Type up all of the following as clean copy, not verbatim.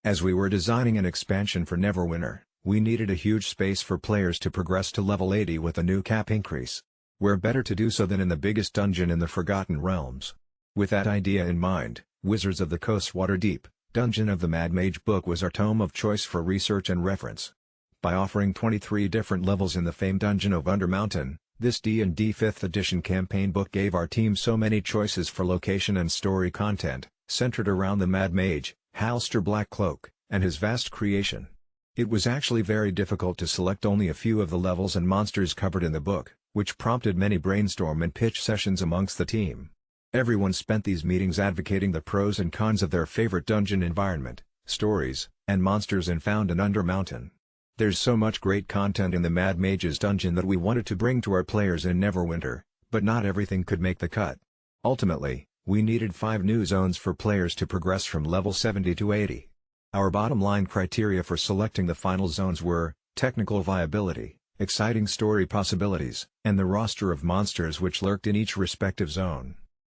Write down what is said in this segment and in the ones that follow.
As we were designing an expansion for Neverwinter, we needed a huge space for players to progress to level 80 with a new cap increase. Where better to do so than in the biggest dungeon in the Forgotten Realms? With that idea in mind, Wizards of the Coast Waterdeep, Dungeon of the Mad Mage book was our tome of choice for research and reference. By offering 23 different levels in the famed dungeon of Undermountain, this D&D 5th edition campaign book gave our team so many choices for location and story content, centered around the Mad Mage, Halster Blackcloak, and his vast creation. It was actually very difficult to select only a few of the levels and monsters covered in the book, which prompted many brainstorm and pitch sessions amongst the team. Everyone spent these meetings advocating the pros and cons of their favorite dungeon environment, stories, and monsters found in Undermountain. There's so much great content in the Mad Mage's dungeon that we wanted to bring to our players in Neverwinter, but not everything could make the cut. Ultimately, we needed 5 new zones for players to progress from level 70 to 80. Our bottom line criteria for selecting the final zones were technical viability, exciting story possibilities, and the roster of monsters which lurked in each respective zone.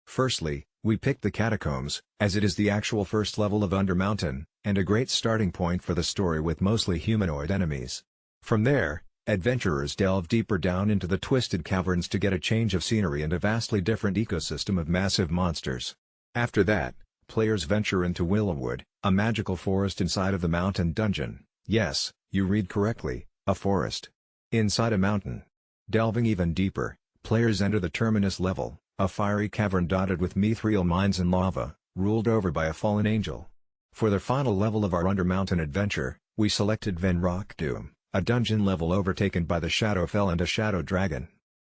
Firstly, we picked the Catacombs, as it is the actual first level of Undermountain, and a great starting point for the story with mostly humanoid enemies. From there, adventurers delve deeper down into the twisted caverns to get a change of scenery and a vastly different ecosystem of massive monsters. After that, players venture into Willowwood, a magical forest inside of the mountain dungeon. Yes, you read correctly, a forest inside a mountain. Delving even deeper, players enter the Terminus level, a fiery cavern dotted with mithril mines and lava, ruled over by a fallen angel. For the final level of our Undermountain adventure, we selected Venrock Doom, a dungeon level overtaken by the Shadowfell and a Shadow Dragon.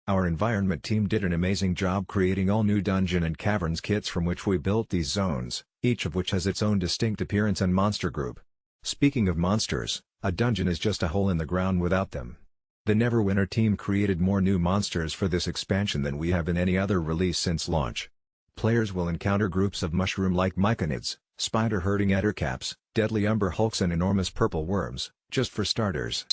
Our environment team did an amazing job creating all new dungeon and caverns kits from which we built these zones, each of which has its own distinct appearance and monster group. Speaking of monsters, a dungeon is just a hole in the ground without them. The Neverwinter team created more new monsters for this expansion than we have in any other release since launch. Players will encounter groups of mushroom-like myconids, spider-herding ettercaps, deadly umber hulks and enormous purple worms, just for starters.